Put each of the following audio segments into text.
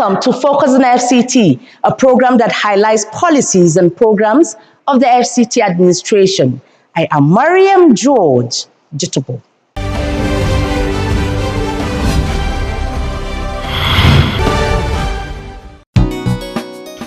Welcome to Focus on FCT, a program that highlights policies and programs of the FCT administration. I am Mariam George Jitobo.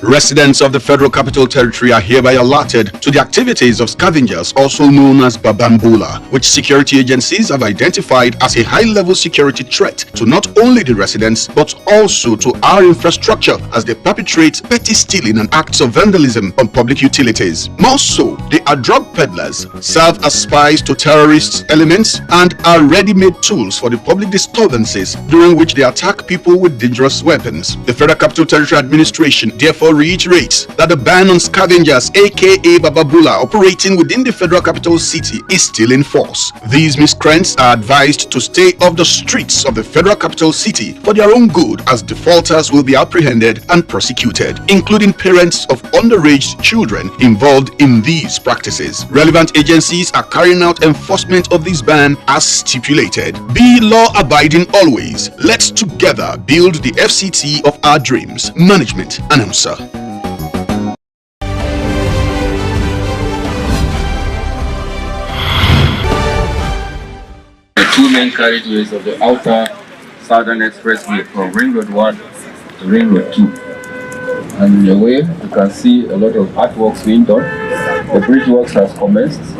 Residents of the Federal Capital Territory are hereby alerted to the activities of scavengers, also known as Babambula, which security agencies have identified as a high-level security threat to not only the residents but also to our infrastructure as they perpetrate petty stealing and acts of vandalism on public utilities. More so, they are drug peddlers, serve as spies to terrorist elements, and are ready-made tools for the public disturbances during which they attack people with dangerous weapons. The Federal Capital Territory Administration therefore reiterates that the ban on scavengers aka Bababula operating within the Federal Capital City is still in force. These miscreants are advised to stay off the streets of the Federal Capital City for their own good, as defaulters will be apprehended and prosecuted, including parents of underage children involved in these practices. Relevant agencies are carrying out enforcement of this ban as stipulated. Be law-abiding always. Let's together build the FCT of our dreams. Management Announcer. The two main carriageways of the outer Southern Expressway from Ring Road 1 to Ring Road 2. And in the way, you can see a lot of artworks being done. The bridge works has commenced. It's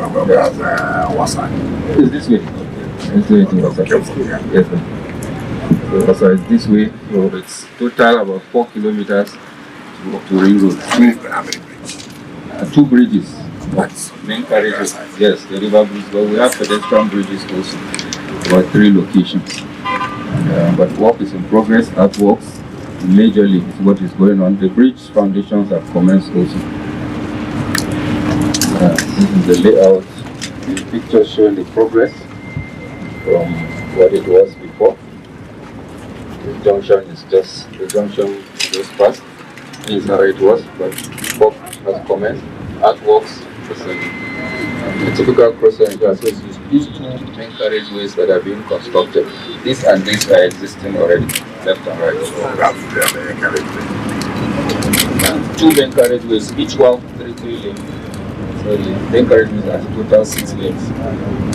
this way. It's this way to Wasa. Yes, sir. So it's this way. So it's total about 4 kilometers to Ring Road. Two bridges. Main carriages. Yes, the river bridge. But we have pedestrian bridges also. About 3 locations. But work is in progress. Artworks majorly is what is going on. The bridge foundations have commenced also. This is the layout. The picture showing the progress from what it was before. The junction is just past. This is how it was, but work has commenced. Artworks is a typical crossing. So these two main carriageways that are being constructed, this and this are existing already, left and right. And 2 main carriageways, each one 3 lanes. So the main carriageways are total 6 lanes,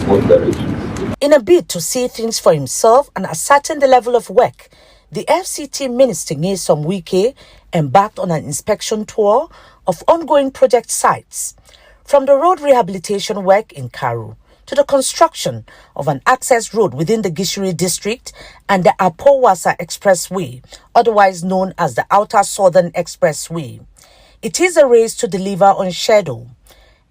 both directions. In a bid to see things for himself and ascertain the level of work, the FCT Minister Nyesom Wike embarked on an inspection tour of ongoing project sites, from the road rehabilitation work in Karu to the construction of an access road within the Gishiri district and the Apowasa Expressway, otherwise known as the Outer Southern Expressway. It is a race to deliver on schedule.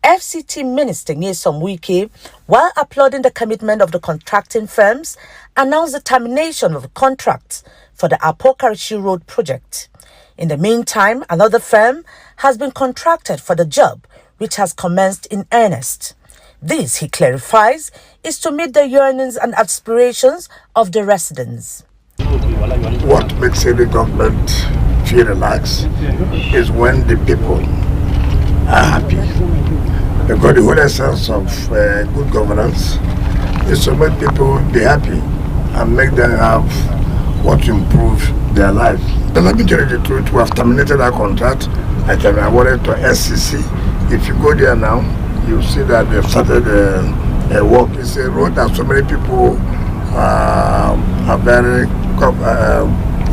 FCT Minister Nyesom Wike, while applauding the commitment of the contracting firms, announced the termination of the contracts for the Apokarishi Road project. In the meantime, another firm has been contracted for the job, which has commenced in earnest. This, he clarifies, is to meet the yearnings and aspirations of the residents. What makes every government feel relaxed is when the people are happy. Because the whole essence of good governance is to make people be happy and make them have what to improve their life. And let me tell you the truth, we have terminated our contract. I can award it to SCC. If you go there now, you see that they've started a work. It's a road that so many people are very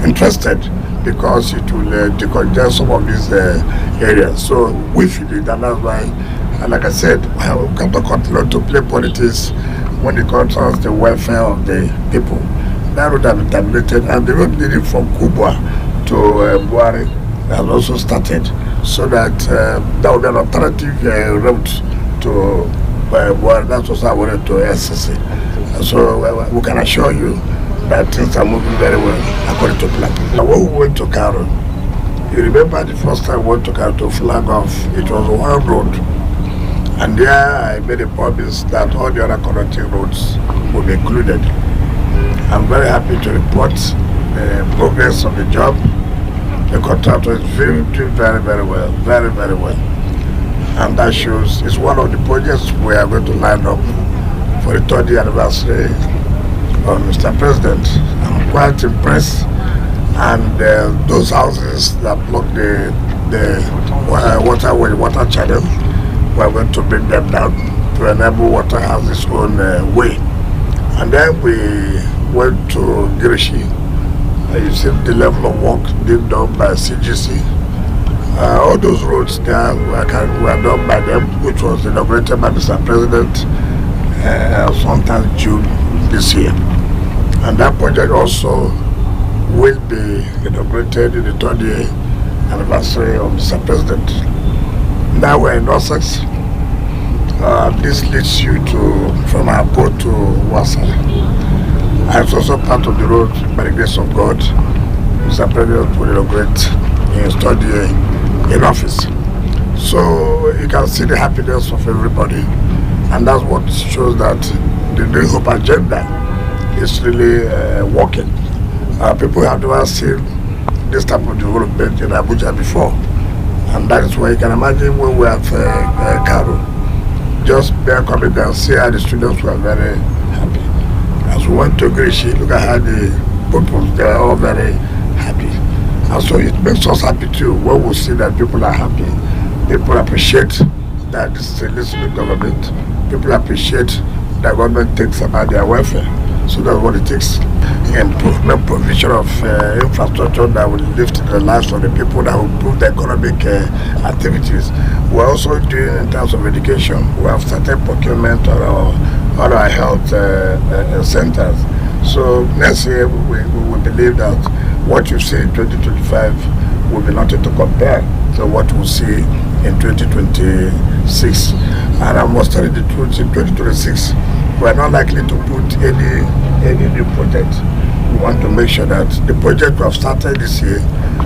interested, because it will decongest some of these areas. So we feel it, and that's why, and like I said, we come to continue to play politics when it concerns the welfare of the people. That road has been terminated, and the road leading from Kubwa to Buhari has also started, so that that will be an alternative route to Buhari. That's also awarded to SCC. So we can assure you that things are moving very well according to plan. Now, when we went to Karo, you remember the first time we went to Karo to flag off, it was one road. And there I made a promise that all the other connecting roads will be included. I'm very happy to report the progress of the job. The contractor is doing very, very well, very, very well. And that shows it's one of the projects we are going to line up for the 30th anniversary of Mr. President. I'm quite impressed and those houses that block the water channel, we are going to bring them down to enable water has its own way. And then we went to Girishi. You see the level of work being done by CGC. All those roads there were done by them, which was inaugurated by Mr. President sometime June this year. And that project also will be inaugurated in the 3rd year anniversary of Mr. President. Now we're in Sussex. This leads you from our port to Wasa. It's also part of the road, by the grace of God. Mr. President will inaugurate in his 3rd year in office. So you can see the happiness of everybody, and that's what shows that the New Hope agenda is really working. People have never seen this type of development in Abuja before, and that is why you can imagine when we have Karo. Just there coming down, see how the students were very happy. As we went to Grishi, look at how the people, they are all very happy. And so it makes us happy too when we see that people are happy. People appreciate that this is a listening government. People appreciate that government takes about their welfare. So that's what it takes. Improvement, provision of infrastructure that will lift the lives of the people, that will improve the economic activities. We're also doing in terms of education. We have started procurement on our health centers. So next year we believe that what you see in 2025 will be nothing to compare to what we'll see in 2026. And I must tell you the truth, in 2026 we're not likely to put any new project. We want to make sure that the project we have started this year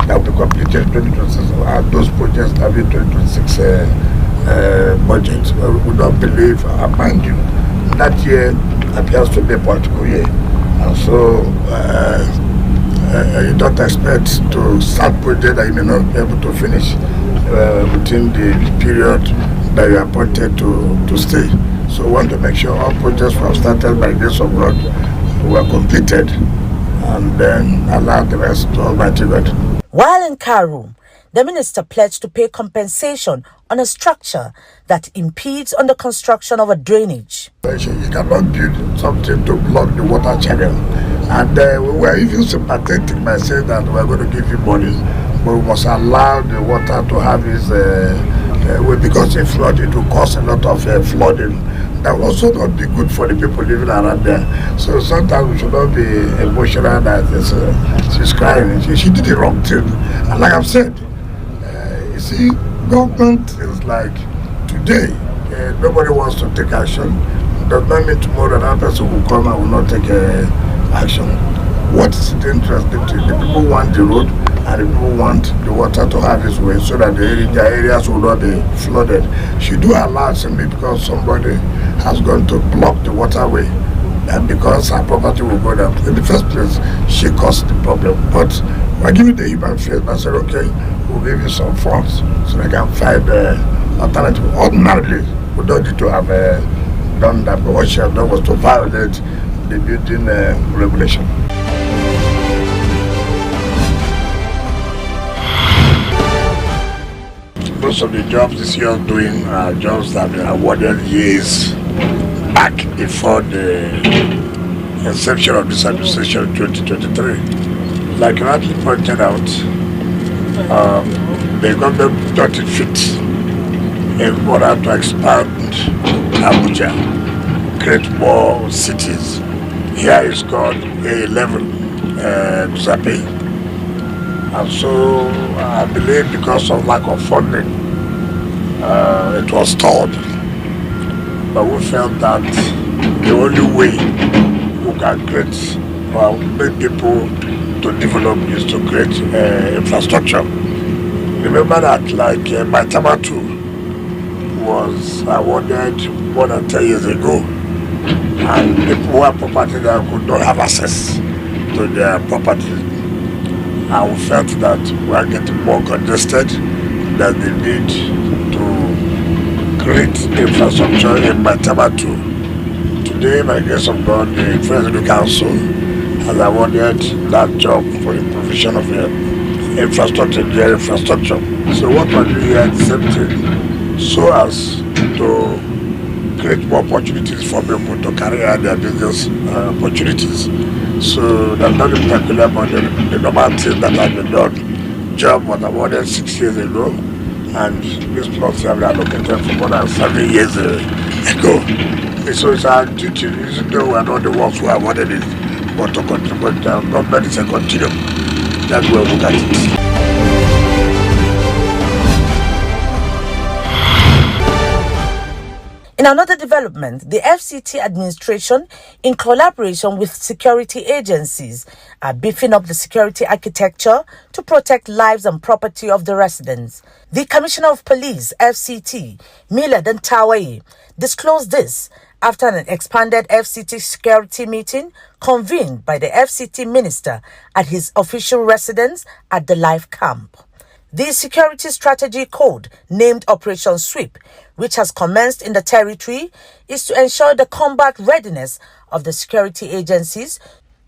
that will be completed in 2026 are those projects that will be 2026 budget. We don't believe, mind you, that year appears to be a political year. And so you don't expect to start project that you may not be able to finish within the period that you are appointed to stay. So we want to make sure all projects we have started by the grace of God were completed, and then allow the rest to Almighty God. While in Karu, the minister pledged to pay compensation on a structure that impedes on the construction of a drainage. You cannot build something to block the water channel. And we were even sympathetic by saying that we're going to give you money, but we must allow the water to have its way, because if not, it will cause a lot of flooding. That will also not be good for the people living around there. So sometimes we should not be emotional that she's crying. She did the wrong thing. And like I've said, you see, government is like today, nobody wants to take action. Does not mean tomorrow that person will come and will not take action. What is the interest? The people want the road, and the people want the water to have its way so that the areas will not be flooded. She do allow simply because somebody has gone to block the waterway, and because her property will go down. In the first place, she caused the problem. But we're giving the human face. I said, okay, we'll give you some funds so they can find alternative. Ordinarily, we don't need to have done that, but what she has done was to violate the building regulation. Most of the jobs this year doing are jobs that have been awarded years back before the inception of this administration in 2023. Like you rightly pointed out, the government thought it fit in order to expand Abuja, create more cities. Here is called A11, Zape. And so I believe because of lack of funding, it was stalled. But we felt that the only way we can create or make people to develop is to create infrastructure. Remember that like Maitama 2 was awarded more than 10 years ago, and people who have property there could not have access to their property. And we felt that we are getting more congested, that the need to create infrastructure in Maitama 2. Today, by the grace of God, the President Council has awarded that job for the provision provision of infrastructure, their infrastructure. So what we're doing here is the same thing, so as to create more opportunities for people to carry out their business opportunities. So there's nothing peculiar about the normal thing that has been done. Job was awarded 6 years ago, and these plots have been allocated for more than 7 years ago. So it's our duty, even though we are not the ones who awarded it, but to contribute. Government is a continuum. That's where we look at it. In another development, the FCT administration, in collaboration with security agencies, are beefing up the security architecture to protect lives and property of the residents. The Commissioner of Police, FCT, Mila Dantawai, disclosed this after an expanded FCT security meeting convened by the FCT minister at his official residence at the Life Camp. The security strategy code, named Operation Sweep, which has commenced in the territory, is to ensure the combat readiness of the security agencies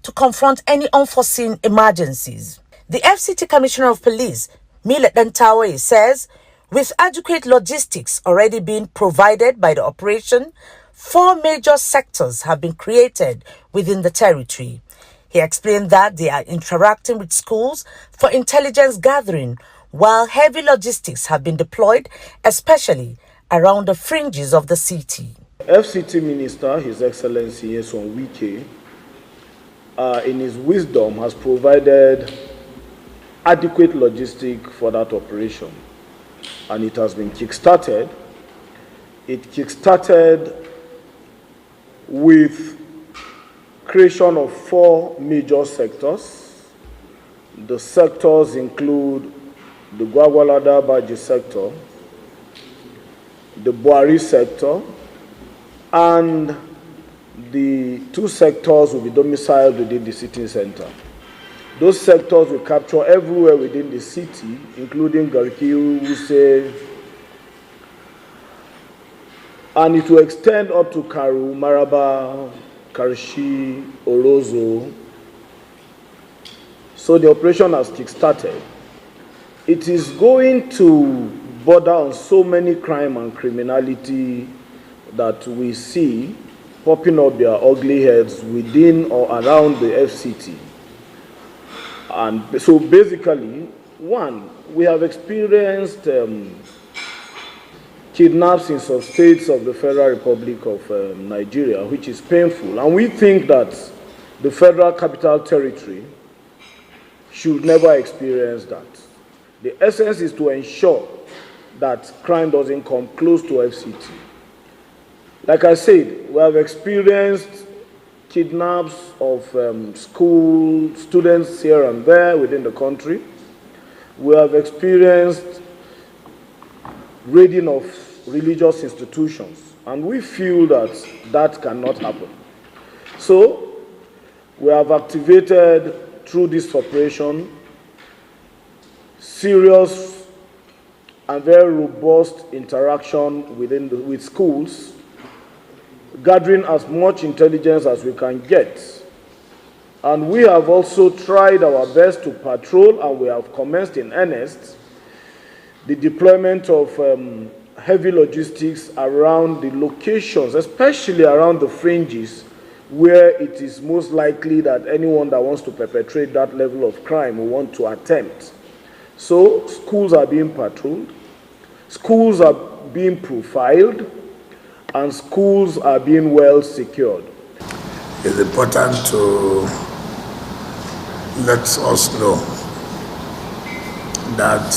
to confront any unforeseen emergencies. The FCT Commissioner of Police, Milet Dantawe, says, with adequate logistics already being provided by the operation, 4 major sectors have been created within the territory. He explained that they are interacting with schools for intelligence gathering, while heavy logistics have been deployed, especially around the fringes of the city. FCT Minister, His Excellency On Fct, in his wisdom, has provided adequate logistics for that operation, and it has been kick-started. It kick-started with creation of 4 major sectors. The sectors include the Gwagwalada Baji sector, the Buhari sector, and the 2 sectors will be domiciled within the city center. Those sectors will capture everywhere within the city, including Garki, Wuse, and it will extend up to Karu, Maraba, Karshi, Orozo. So the operation has kick-started. It is going to border on so many crime and criminality that we see popping up their ugly heads within or around the FCT. And so basically, 1, we have experienced kidnaps in some states of the Federal Republic of Nigeria, which is painful. And we think that the Federal Capital Territory should never experience that. The essence is to ensure that crime doesn't come close to FCT. Like I said, we have experienced kidnaps of school students here and there within the country. We have experienced raiding of religious institutions, and we feel that that cannot happen. So we have activated through this operation serious and very robust interaction with schools, gathering as much intelligence as we can get. And we have also tried our best to patrol, and we have commenced in earnest the deployment of heavy logistics around the locations, especially around the fringes, where it is most likely that anyone that wants to perpetrate that level of crime will want to attempt. So schools are being patrolled, schools are being profiled, and schools are being well secured. It's important to let us know that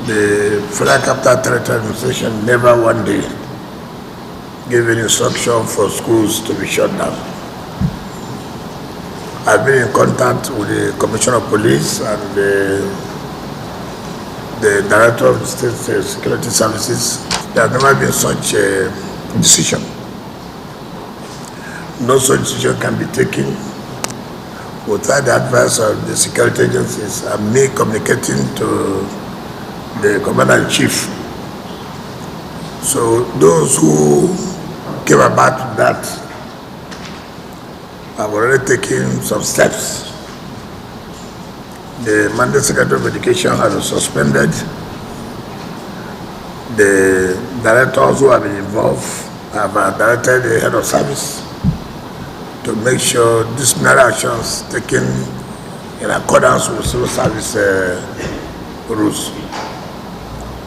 the Federal Capital Territory Administration never one day gave an instruction for schools to be shut down. I've been in contact with the Commissioner of Police and the Director of the State Security Services. There has never been such a decision. No such decision can be taken without the advice of the security agencies and me communicating to the Commander-in-Chief. So those who came about that have already taken some steps The Mandate Secretary of Education has been suspended. The directors who have been involved have directed the head of service to make sure disciplinary actions taken in accordance with civil service rules.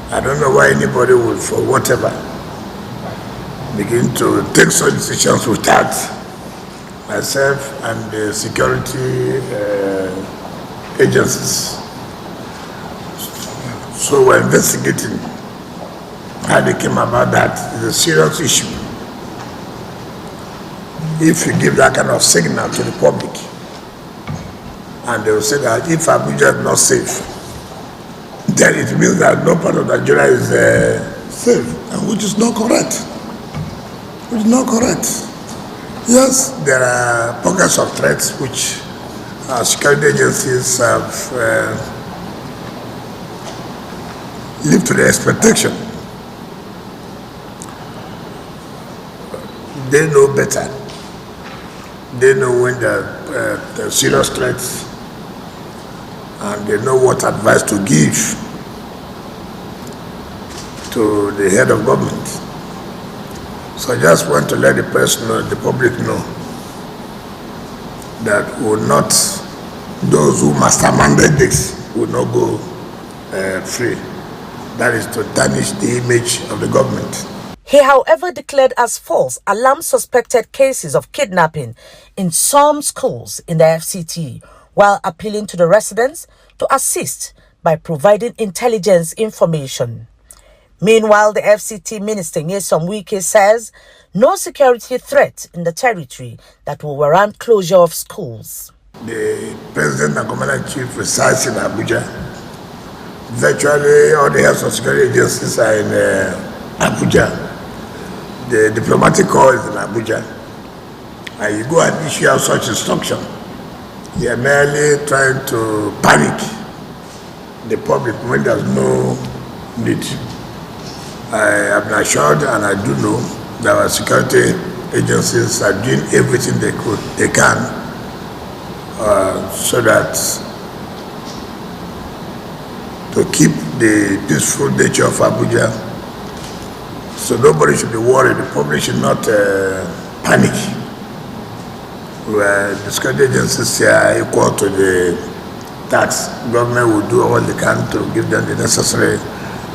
I don't know why anybody would, for whatever, begin to take such decisions without myself and the security agencies. So we're investigating how they came about that. It's a serious issue. If you give that kind of signal to the public, and they will say that if Abuja is not safe, then it means that no part of Nigeria is safe, and which is not correct. Which is not correct. Yes, there are pockets of threats which our security agencies have lived to the expectation. They know better. They know when there are serious threats, and they know what advice to give to the head of government. So I just want to let the press know, the public know, that those who masterminded this will not go free. That is to tarnish the image of the government. He, however, declared as false alarm suspected cases of kidnapping in some schools in the FCT, while appealing to the residents to assist by providing intelligence information. Meanwhile, the FCT Minister Nyesom Wike says no security threat in the territory that will warrant closure of schools. The President and Commander-in-Chief resides in Abuja. Virtually all the heads of security agencies are in Abuja. The diplomatic corps is in Abuja. And you go and issue out such instruction. They are merely trying to panic the public when there's no need. I am assured, and I do know, that our security agencies are doing everything they can so that to keep the peaceful nature of Abuja. So nobody should be worried. The public should not panic. The security agencies are equal to the tax. Government will do all they can to give them the necessary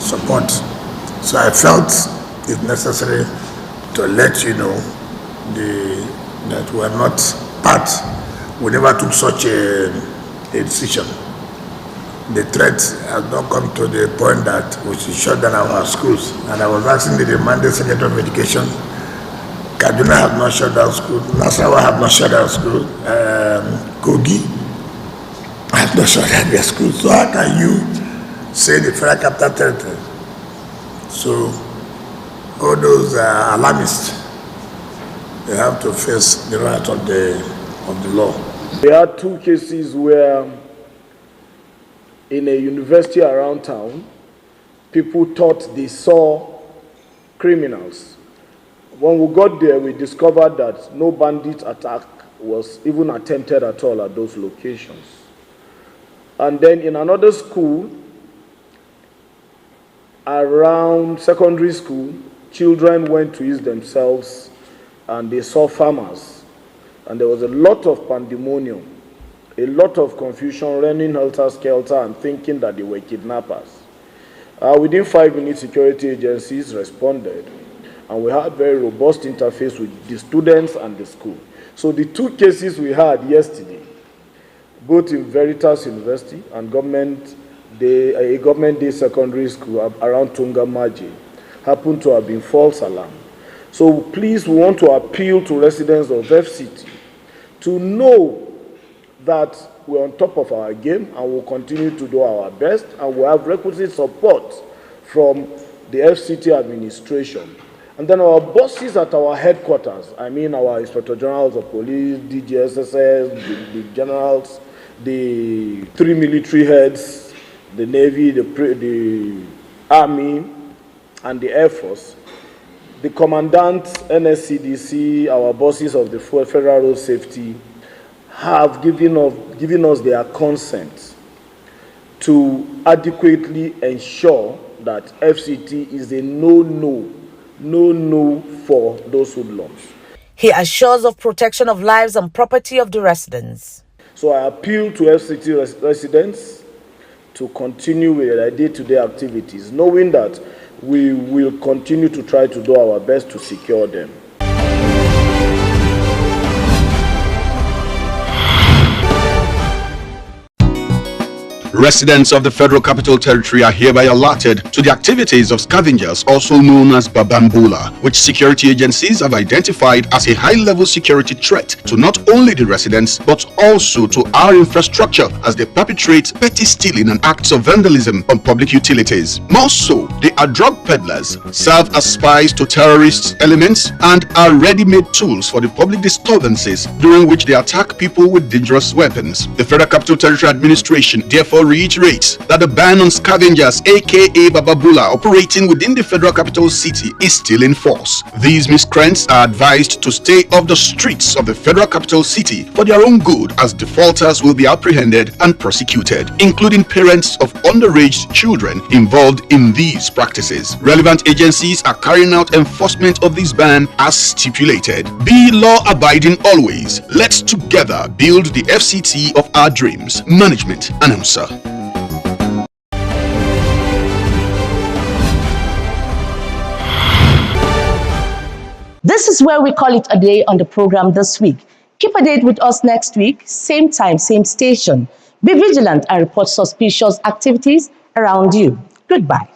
support. So I felt it necessary to let you know that we are not part. We never took such a decision. The threat has not come to the point that we should shut down our schools. And I was asking the Mandate Secretary of Education, Kaduna have not shut down school, Nasarawa have not shut down school, Kogi have not shut down their schools. So how can you say the Federal Capital Territory? So all those alarmists, they have to face the wrath of the law. There are two cases where in a university around town, people thought they saw criminals. When we got there, we discovered that no bandit attack was even attempted at all at those locations. And then in another school, around secondary school, children went to ease themselves and they saw farmers. And there was a lot of pandemonium, a lot of confusion, running helter-skelter and thinking that they were kidnappers. Within 5 minutes, security agencies responded, and we had very robust interface with the students and the school. So the two cases we had yesterday, both in Veritas University and a government day secondary school around Tunga Maji, happened to have been false alarm. So please, we want to appeal to residents of FCT to know that we're on top of our game and we'll continue to do our best, and we'll have requisite support from the FCT administration. And then our bosses at our headquarters, I mean our Inspector Generals of Police, DGSSS, the generals, the 3 military heads, the Navy, the Army, and the Air Force, the Commandant, NSCDC, our bosses of the Federal Road Safety, have given us their consent to adequately ensure that FCT is a no for those hoodlums. He assures of protection of lives and property of the residents. So I appeal to FCT residents to continue with their day-to-day activities, knowing that we will continue to try to do our best to secure them. Residents of the Federal Capital Territory are hereby alerted to the activities of scavengers, also known as Babambula, which security agencies have identified as a high-level security threat to not only the residents but also to our infrastructure as they perpetrate petty stealing and acts of vandalism on public utilities. More so, they are drug peddlers, serve as spies to terrorist elements, and are ready-made tools for the public disturbances during which they attack people with dangerous weapons. The Federal Capital Territory Administration therefore reiterates that the ban on scavengers aka Babambula operating within the Federal Capital City is still in force. These miscreants are advised to stay off the streets of the Federal Capital City for their own good, as defaulters will be apprehended and prosecuted, including parents of underage children involved in these practices. Relevant agencies are carrying out enforcement of this ban as stipulated. Be law-abiding always. Let's together build the FCT of our dreams. Management Announcer. This is where we call it a day on the program this week. Keep a date with us next week, same time, same station. Be vigilant and report suspicious activities around you. Goodbye.